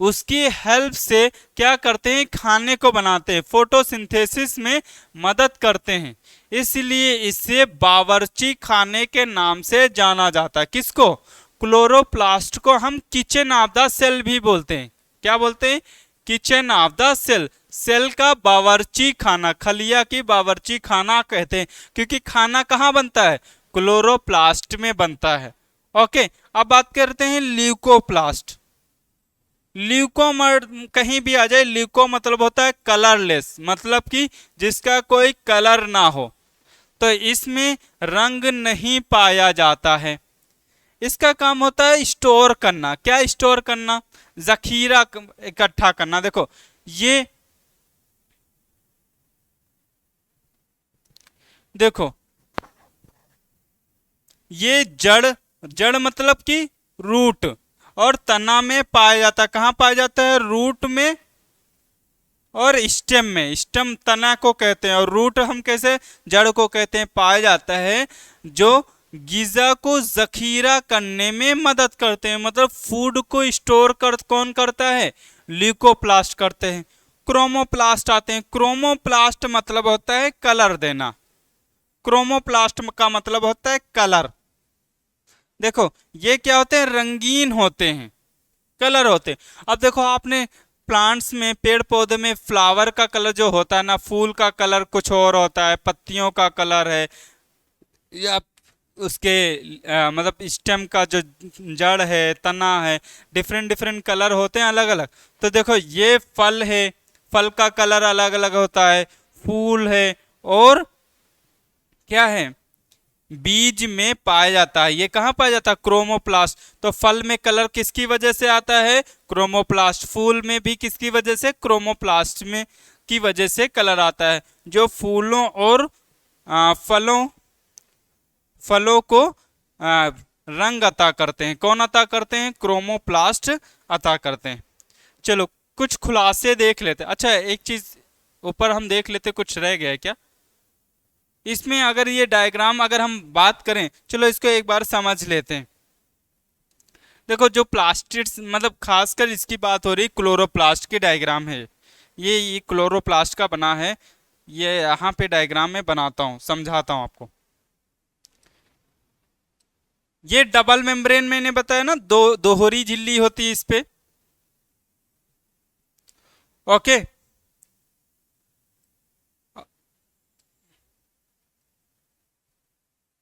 उसकी हेल्प से क्या करते हैं, खाने को बनाते हैं, फोटोसिंथेसिस में मदद करते हैं। इसलिए इसे बावर्ची खाने के नाम से जाना जाता है। किसको, क्लोरोप्लास्ट को हम किचन ऑफ द सेल भी बोलते हैं। क्या बोलते हैं, kitchen of the cell. Cell का बावर्ची खाना, खलिया की बावर्ची खाना कहते हैं, क्योंकि खाना कहाँ बनता है, क्लोरोप्लास्ट में बनता है। ओके, अब बात करते हैं ल्यूकोप्लास्ट। ल्यूको कहीं भी आ जाए, ल्यूको मतलब होता है कलरलेस, मतलब कि जिसका कोई कलर ना हो। तो इसमें रंग नहीं पाया जाता है। इसका काम होता है स्टोर करना। क्या स्टोर करना? जखीरा इकट्ठा करना। देखो ये देखो ये जड़, जड़ मतलब कि रूट, और तना में पाया जाता है। कहाँ पाया जाता है? रूट में और स्टेम में। स्टेम तना को कहते हैं और रूट हम कैसे, जड़ को कहते हैं। पाया जाता है जो गिजा को जखीरा करने में मदद करते हैं। मतलब फूड को स्टोर कर कौन करता है? ल्यूकोप्लास्ट करते हैं। क्रोमोप्लास्ट आते हैं। क्रोमोप्लास्ट मतलब होता है कलर देना। क्रोमोप्लास्ट का मतलब होता है कलर। देखो ये क्या होते हैं? रंगीन होते हैं, कलर होते हैं। अब देखो आपने प्लांट्स में, पेड़ पौधे में फ्लावर का कलर जो होता है ना, फूल का कलर कुछ और होता है, पत्तियों का कलर है, या उसके मतलब स्टेम का जो जड़ है, तना है, डिफरेंट डिफरेंट कलर होते हैं अलग अलग। तो देखो ये फल है, फल का कलर अलग अलग होता है। फूल है, और क्या है? बीज में पाया जाता है। ये कहाँ पाया जाता है? क्रोमोप्लास्ट। तो फल में कलर किसकी वजह से आता है? क्रोमोप्लास्ट। फूल में भी किसकी वजह से? क्रोमोप्लास्ट में की वजह से कलर आता है, जो फूलों और फलों फलों को रंग अता करते हैं। कौन अता करते हैं? क्रोमोप्लास्ट अता करते हैं। चलो कुछ खुलासे देख लेते हैं। अच्छा एक चीज ऊपर हम देख लेते, कुछ रह गया है क्या इसमें? अगर ये डायग्राम अगर हम बात करें, चलो इसको एक बार समझ लेते हैं। देखो जो प्लास्टिड्स, मतलब खासकर इसकी बात हो रही क्लोरोप्लास्ट की डायग्राम है। ये क्लोरोप्लास्ट का बना है। ये यहाँ पे डायग्राम में बनाता हूँ, समझाता हूँ आपको। ये डबल मेम्ब्रेन मैंने बताया ना, दोहरी झिल्ली होती है इस पे। ओके,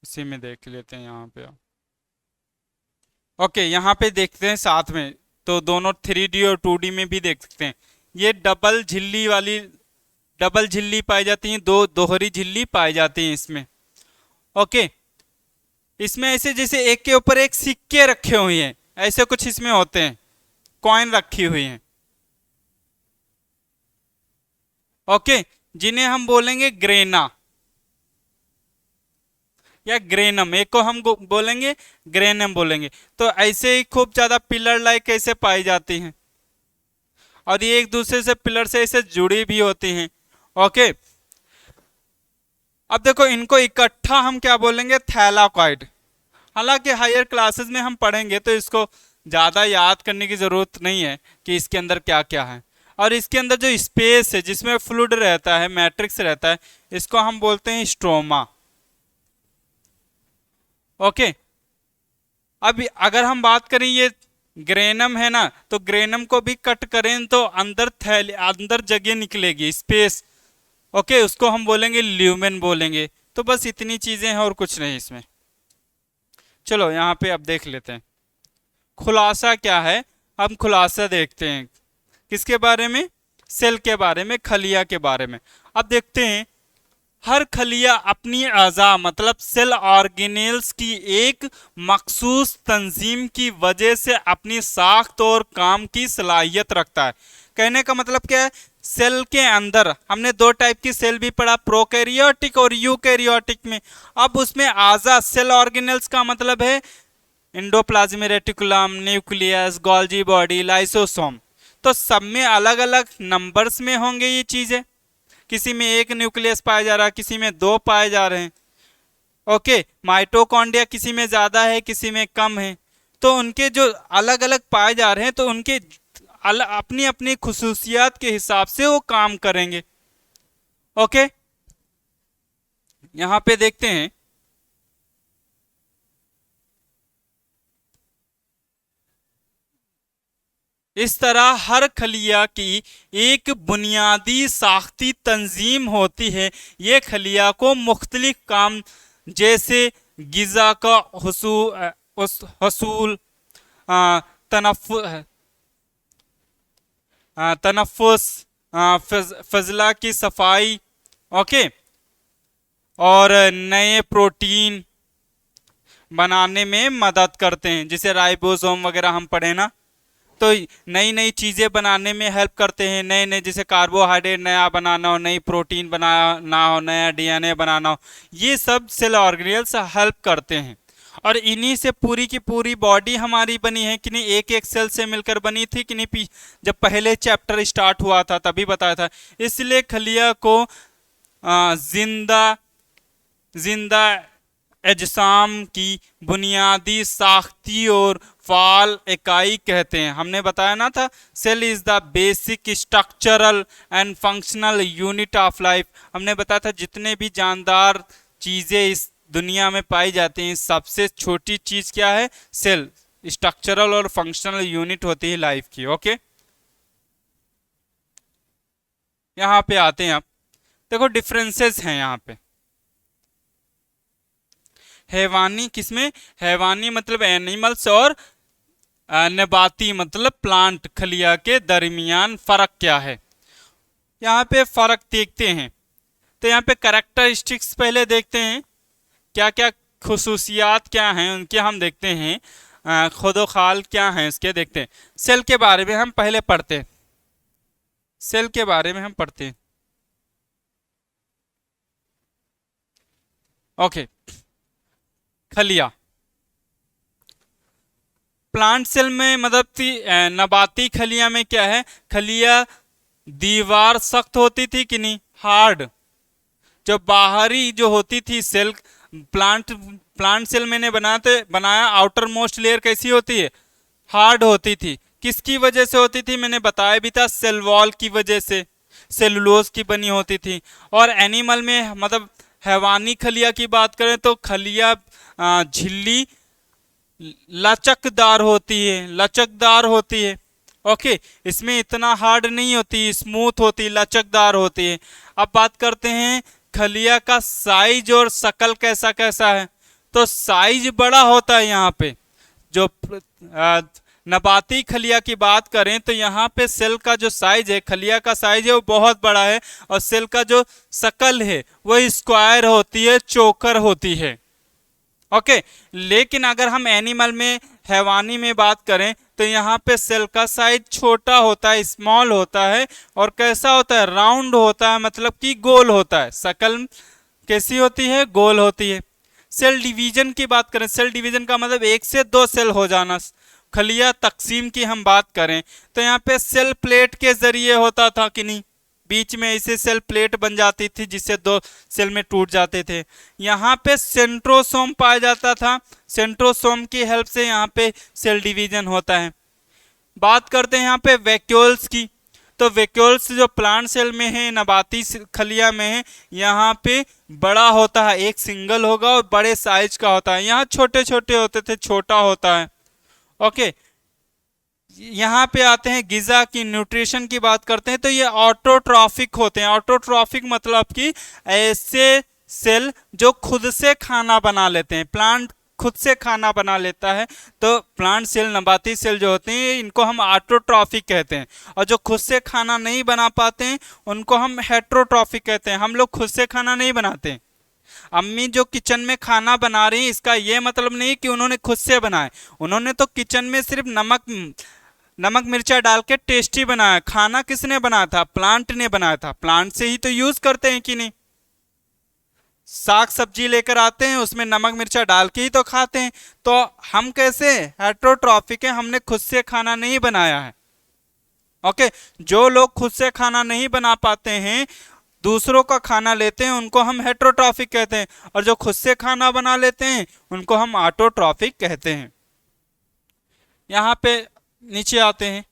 इसी में देख लेते हैं यहाँ पे। ओके यहाँ पे देखते हैं साथ में, तो दोनों 3D और 2D में भी देख सकते हैं। ये डबल झिल्ली वाली, डबल झिल्ली पाई जाती है, दो दोहरी झिल्ली पाई जाती है इसमें। ओके, इसमें ऐसे जैसे एक के ऊपर एक सिक्के रखे हुए हैं, ऐसे कुछ इसमें होते हैं, कॉइन रखी हुई हैं। ओके, जिन्हें हम बोलेंगे ग्रेना या ग्रेनम। एक को हम बोलेंगे ग्रेनम बोलेंगे। तो ऐसे ही खूब ज्यादा पिलर लाइक ऐसे पाई जाती हैं, और ये एक दूसरे से पिलर से ऐसे जुड़ी भी होती हैं। ओके, अब देखो इनको इकट्ठा हम क्या बोलेंगे? थैलाकॉइड। हालांकि हायर क्लासेस में हम पढ़ेंगे तो इसको ज्यादा याद करने की जरूरत नहीं है कि इसके अंदर क्या क्या है। और इसके अंदर जो स्पेस है जिसमें फ्लूइड रहता है, मैट्रिक्स रहता है, इसको हम बोलते हैं स्ट्रोमा। ओके, अब अगर हम बात करें ये ग्रेनम है ना, तो ग्रेनम को भी कट करें तो अंदर थैली, अंदर जगह निकलेगी, स्पेस। ओके, उसको हम बोलेंगे ल्यूमेन बोलेंगे। तो बस इतनी चीजें हैं और कुछ नहीं इसमें। चलो यहाँ पे अब देख लेते हैं खुलासा क्या है। हम खुलासा देखते हैं किसके बारे में? सेल के बारे में, खलिया के बारे में। अब देखते हैं हर खलिया अपनी अज़ा मतलब सेल ऑर्गेनेल्स की एक मखसूस तंजीम की वजह से अपनी साख्त और काम की सलाहियत रखता है। कहने का मतलब क्या है? सेल के अंदर हमने दो टाइप की सेल भी पढ़ा, प्रोकैरियोटिक और यूकैरियोटिक में। अब उसमें आज़ा सेल ऑर्गेनेल्स का मतलब है endoplasmic reticulum, nucleus, Golgi body, lysosome. तो सब में अलग अलग नंबर्स में होंगे ये चीजें। किसी में एक न्यूक्लियस पाया जा रहा है, किसी में दो पाए जा रहे हैं। ओके, माइटोकॉन्ड्रिया किसी में ज्यादा है, किसी में कम है। तो उनके जो अलग अलग पाए जा रहे हैं, तो उनके अपनी अपनी खुसूसियात के हिसाब से वो काम करेंगे। ओके, यहां पे देखते हैं इस तरह हर खलिया की एक बुनियादी साख्ती तंजीम होती है। ये खलिया को मुख्तलिफ काम जैसे गिजा का हसूल, तनफ़ुस, फजला की सफाई, ओके, और नए प्रोटीन बनाने में मदद करते हैं, जैसे राइबोसोम वगैरह हम पढ़े ना, तो नई नई चीज़ें बनाने में हेल्प करते हैं। नए नए जैसे कार्बोहाइड्रेट नया बनाना हो, नई प्रोटीन बनाना हो, नया डीएनए बनाना हो, ये सब सेल ऑर्गेनेल्स हेल्प करते हैं। और इन्हीं से पूरी की पूरी बॉडी हमारी बनी है कि नहीं, एक एक सेल से मिलकर बनी थी कि नहीं, जब पहले चैप्टर स्टार्ट हुआ था तभी बताया था। इसलिए खलिया को जिंदा जिंदा अजसाम की बुनियादी साख्ती और फाल इकाई कहते हैं। हमने बताया ना था, cell is the basic structural and functional unit of life. हमने बताया था जितने भी जानदार चीजें इस दुनिया में पाई जाती हैं, सबसे छोटी चीज क्या है, सेल। स्ट्रक्चरल और फंक्शनल यूनिट होती है लाइफ की। ओके, यहाँ पे आते हैं आप, देखो डिफरेंसेस हैं यहाँ पे। हैवानी किसमें, हैवानी मतलब एनिमल्स, और नबाती मतलब प्लांट खलिया के दरमियान फर्क क्या है, यहाँ पे फर्क देखते हैं। तो यहाँ पे कैरेक्टरिस्टिक्स पहले देखते हैं, क्या क्या खुसूसियात क्या हैं उनके हम देखते हैं, खुदो खाल क्या हैं इसके देखते हैं। सेल के बारे में हम पहले पढ़ते हैं, सेल के बारे में हम पढ़ते हैं। ओके, खलिया प्लांट सेल में मतलब थी, नबाती खलिया में क्या है, खलिया दीवार सख्त होती थी कि नहीं, हार्ड। जो बाहरी जो होती थी सेल, प्लांट सेल मैंने बनाया आउटर मोस्ट लेयर कैसी होती है, हार्ड होती थी। किसकी वजह से होती थी, मैंने बताया भी था, सेल वॉल की वजह से, सेलुलोज की बनी होती थी। और एनिमल में मतलब हैवानी खलिया की बात करें तो खलिया झिल्ली लचकदार होती है, लचकदार होती है। ओके, इसमें इतना हार्ड नहीं होती, स्मूथ होती, लचकदार होती है। अब बात करते हैं खलिया का साइज और शकल कैसा कैसा है। तो साइज बड़ा होता है यहाँ पे। जो नबाती खलिया की बात करें तो यहाँ पे सेल का जो साइज है, खलिया का साइज है वो बहुत बड़ा है, और सेल का जो शकल है वो स्क्वायर होती है, चौकर होती है। ओके, लेकिन अगर हम एनिमल में, हैवानी में बात करें तो यहाँ पे सेल का साइज छोटा होता है, स्मॉल होता है, और कैसा होता है, राउंड होता है, मतलब कि गोल होता है। शकल कैसी होती है, गोल होती है। सेल डिवीजन की बात करें, सेल डिवीजन का मतलब 1 से 2 सेल हो जाना। खलिया तकसीम की हम बात करें तो यहाँ पे सेल प्लेट के जरिए होता था कि नहीं, बीच में ऐसे सेल प्लेट बन जाती थी जिससे 2 सेल में टूट जाते थे। यहाँ पे सेंट्रोसोम पाया जाता था, सेंट्रोसोम की हेल्प से यहाँ पे सेल डिवीजन होता है। बात करते हैं यहाँ पे वैक्यूल्स की, तो वैक्यूल्स जो प्लांट सेल में है, नबाती खलिया में है, यहाँ पे बड़ा होता है, एक सिंगल होगा और बड़े साइज का होता है। यहाँ छोटे छोटे होते थे, छोटा होता है। ओके, यहाँ पे आते हैं गिजा की, न्यूट्रिशन की बात करते हैं तो ये ऑटोट्रॉफिक होते हैं। ऑटोट्रॉफिक मतलब कि ऐसे सेल जो खुद से खाना बना लेते हैं, प्लांट खुद से खाना बना लेता है। तो प्लांट सेल, नबाती सेल जो होते हैं इनको हम ऑटोट्रॉफिक कहते हैं, और जो खुद से खाना नहीं बना पाते हैं उनको हम हेट्रोट्रॉफिक कहते हैं। हम लोग खुद से खाना नहीं बनाते, अम्मी जो किचन में खाना बना रही है इसका ये मतलब नहीं कि उन्होंने खुद से बनाए, उन्होंने तो किचन में सिर्फ नमक मिर्चा डाल के टेस्टी बनाया। खाना किसने बनाया था, प्लांट ने बनाया था। प्लांट से ही तो यूज करते हैं कि नहीं, साग सब्जी लेकर आते हैं उसमें नमक मिर्चा डाल के ही तो खाते हैं। तो हम कैसे हेट्रोट्रॉफिक है, हमने खुद से खाना नहीं बनाया है। ओके, जो लोग खुद से खाना नहीं बना पाते हैं, दूसरों का खाना लेते हैं, उनको हम हेट्रोट्रॉफिक कहते हैं, और जो खुद से खाना बना लेते हैं उनको हम ऑटोट्रॉफिक कहते हैं। यहाँ पे नीचे आते हैं,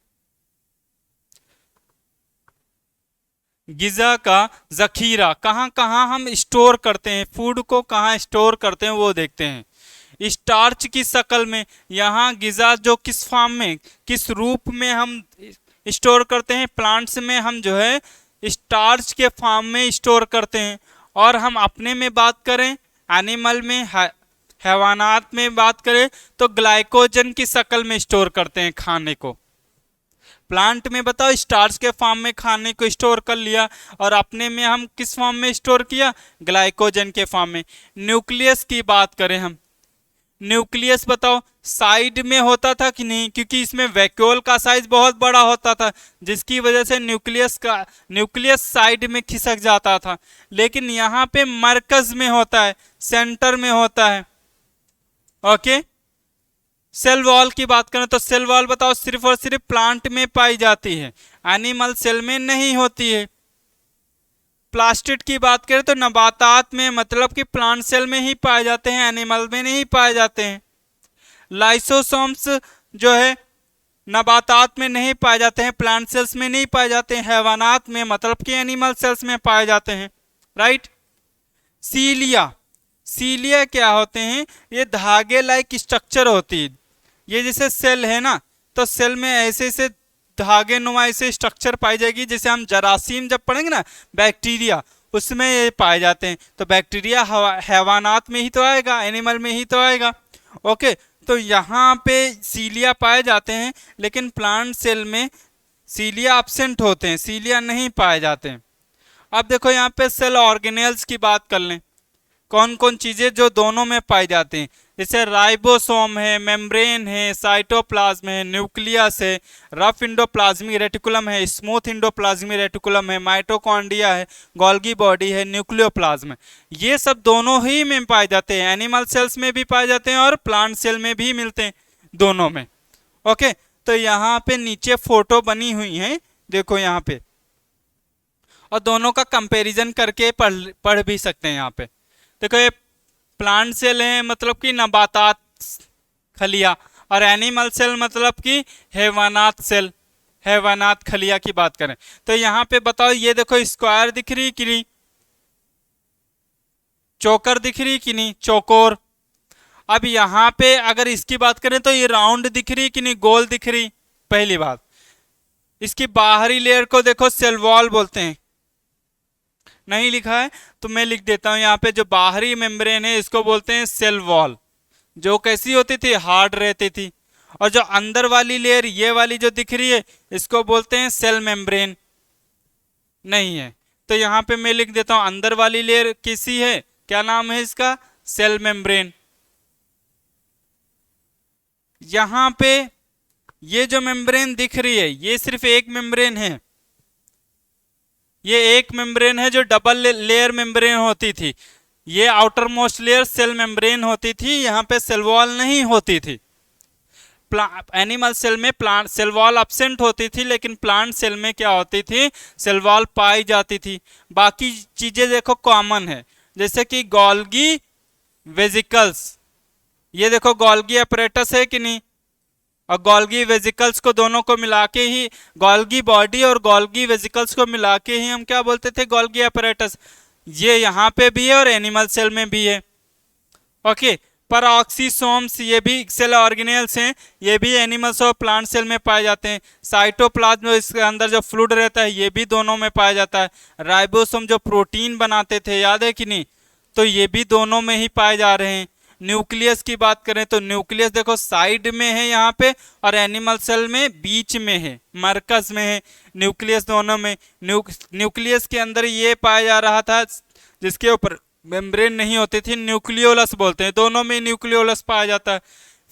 गिजा का जखीरा, कहाँ कहाँ हम स्टोर करते हैं, फूड को कहाँ स्टोर करते हैं वो देखते हैं। स्टार्च की शक्ल में, यहाँ गिजा जो किस फॉर्म में, किस रूप में हम स्टोर करते हैं, प्लांट्स में हम जो है स्टार्च के फॉर्म में स्टोर करते हैं। और हम अपने में बात करें, एनिमल में, हैवानात में बात करें तो ग्लाइकोजन की शक्ल में स्टोर करते हैं खाने को। प्लांट में बताओ स्टार्च के फॉर्म में खाने को स्टोर कर लिया, और अपने में हम किस फॉर्म में स्टोर किया, ग्लाइकोजन के फॉर्म में। न्यूक्लियस की बात करें हम, न्यूक्लियस बताओ साइड में होता था कि नहीं, क्योंकि इसमें वैक्यूल का साइज बहुत बड़ा होता था जिसकी वजह से न्यूक्लियस साइड में खिसक जाता था। लेकिन यहाँ पे मरकज में होता है, सेंटर में होता है। ओके, सेल वॉल की बात करें तो सेल वॉल बताओ सिर्फ और सिर्फ प्लांट में पाई जाती है, एनिमल सेल में नहीं होती है। प्लास्टिड की बात करें तो नबातात में, मतलब कि प्लांट सेल में ही पाए जाते हैं, एनिमल में नहीं पाए जाते हैं। लाइसोसोम्स जो है नबातात में नहीं पाए जाते हैं, प्लांट सेल्स में नहीं पाए जाते हैं, हैवानात में मतलब कि एनिमल सेल्स में पाए जाते हैं। राइट। सीलिया क्या होते हैं? ये धागे लाइक स्ट्रक्चर होती है। ये जैसे सेल है ना, तो सेल में ऐसे ऐसे धागे नुमा ऐसे स्ट्रक्चर पाई जाएगी। जैसे हम जरासीम जब पढ़ेंगे ना, बैक्टीरिया, उसमें ये पाए जाते हैं। तो बैक्टीरिया हैवानात में ही तो आएगा, एनिमल में ही तो आएगा। ओके, तो यहाँ पे सीलिया पाए जाते हैं, लेकिन प्लांट सेल में सीलिया एब्सेंट होते हैं, सीलिया नहीं पाए जाते हैं। अब देखो यहाँ पे सेल ऑर्गेनेल्स की बात कर लें, कौन कौन चीजें जो दोनों में पाई जाती हैं। जैसे राइबोसोम है, मेम्ब्रेन है, साइटोप्लाज्म है, न्यूक्लियस है, रफ इंडोप्लाज्मिक रेटिकुलम है, स्मूथ इंडोप्लाज्मिक रेटिकुलम है, माइटोकॉन्ड्रिया है, गोल्गी बॉडी है, न्यूक्लियोप्लाज्म है। ये सब दोनों ही में पाए जाते हैं, एनिमल सेल्स में भी पाए जाते हैं और प्लांट सेल में भी मिलते हैं, दोनों में। ओके, तो यहाँ पे नीचे फोटो बनी हुई है, देखो यहाँ पे, और दोनों का कंपैरिजन करके पढ़ भी सकते हैं। यहाँ पे देखो, ये प्लांट सेल है मतलब कि नबातात खलिया, और एनिमल सेल मतलब कि हैवानात सेल, हैवानात खलिया की बात करें तो यहाँ पे बताओ, ये देखो स्क्वायर दिख रही कि नहीं, चौकर दिख रही कि नहीं, चौकोर। अब यहाँ पे अगर इसकी बात करें तो ये राउंड दिख रही कि नहीं, गोल दिख रही। पहली बात, इसकी बाहरी लेयर को देखो सेल वॉल बोलते हैं, नहीं लिखा है तो मैं लिख देता हूं। यहाँ पे जो बाहरी मेम्ब्रेन है इसको बोलते हैं सेल वॉल, जो कैसी होती थी, हार्ड रहती थी। और जो अंदर वाली लेयर, ये वाली जो दिख रही है, इसको बोलते हैं सेल मेम्ब्रेन, नहीं है तो यहाँ पे मैं लिख देता हूं अंदर वाली लेयर किसी है, क्या नाम है इसका, सेल मेम्ब्रेन। यहाँ पे ये जो मेम्ब्रेन दिख रही है, ये सिर्फ एक मेम्ब्रेन है, ये एक मेम्ब्रेन है जो डबल लेयर मेम्ब्रेन होती थी। ये outer most layer cell membrane होती थी, यहाँ पे सेल वॉल नहीं होती थी। एनिमल सेल में प्लांट सेल वॉल एब्सेंट होती थी, लेकिन प्लांट सेल में क्या होती थी, सेल वॉल पाई जाती थी। बाकी चीजें देखो कॉमन है, जैसे कि गोल्गी वेजिकल्स, ये देखो गोल्गी अपरेटस है कि नहीं, और गोल्गी वेजिकल्स को दोनों को मिला के ही, गोल्गी बॉडी और गोल्गी वेजिकल्स को मिला के ही हम क्या बोलते थे, गोल्गी अपरेटस। ये यहाँ पे भी है और एनिमल सेल में भी है। ओके, परऑक्सीसोम्स, ये भी सेल ऑर्गेनेल्स हैं, ये भी एनिमल्स और प्लांट सेल में पाए जाते हैं। साइटोप्लाज्म, इसके अंदर जो फ्लूइड रहता है, ये भी दोनों में पाया जाता है। राइबोसोम जो प्रोटीन बनाते थे, याद है कि नहीं, तो ये भी दोनों में ही पाए जा रहे हैं। न्यूक्लियस की बात करें तो न्यूक्लियस देखो साइड में है यहाँ पे, और एनिमल सेल में बीच में है, मरकज में है। न्यूक्लियस दोनों में, न्यूक्लियस के अंदर ये पाया जा रहा था जिसके ऊपर मेम्ब्रेन नहीं होती थी, न्यूक्लियोलस बोलते हैं, दोनों में न्यूक्लियोलस पाया जाता है।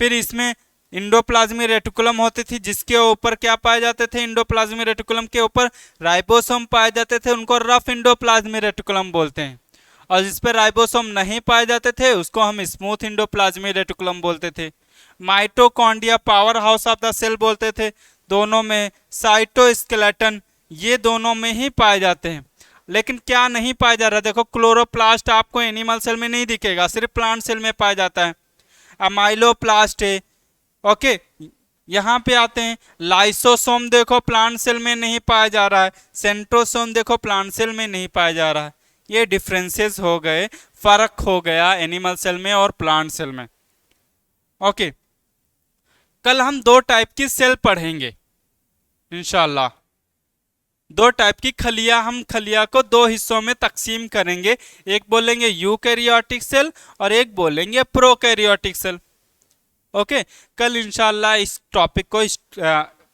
फिर इसमें इंडोप्लाज्मिक रेटिकुलम होती थी, जिसके ऊपर क्या पाए जाते थे, इंडोप्लाज्मिक रेटिकुलम के ऊपर राइबोसोम पाए जाते थे, उनको रफ इंडोप्लाज्मिक रेटिकुलम बोलते हैं। और जिस पर राइबोसोम नहीं पाए जाते थे उसको हम स्मूथ इंडोप्लाज्मिक रेटिकुलम बोलते थे। Mitochondria power house of the cell बोलते थे, दोनों में। साइटोस्केलेटन, ये दोनों में ही पाए जाते हैं। लेकिन क्या नहीं पाया जा रहा, देखो क्लोरोप्लास्ट आपको एनिमल सेल में नहीं दिखेगा, सिर्फ प्लांट सेल में पाया जाता है। अमाइलोप्लास्ट है। ओके, यहाँ पे आते हैं, लाइसोसोम देखो प्लांट सेल में नहीं पाया जा रहा है, सेंट्रोसोम देखो प्लांट सेल में नहीं पाया जा रहा है। ये डिफरेंसेस हो गए, फर्क हो गया एनिमल सेल में और प्लांट सेल में। ओके, कल हम दो टाइप की सेल पढ़ेंगे इंशाल्लाह। दो टाइप की खलिया, हम खलिया को दो हिस्सों में तकसीम करेंगे, एक बोलेंगे यूकैरियोटिक सेल और एक बोलेंगे प्रोकैरियोटिक सेल। ओके, कल इंशाल्लाह इस टॉपिक को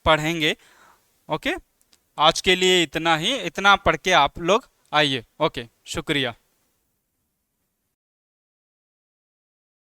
पढ़ेंगे। ओके, आज के लिए इतना ही, इतना पढ़ के आप लोग आइए। ओके, शुक्रिया।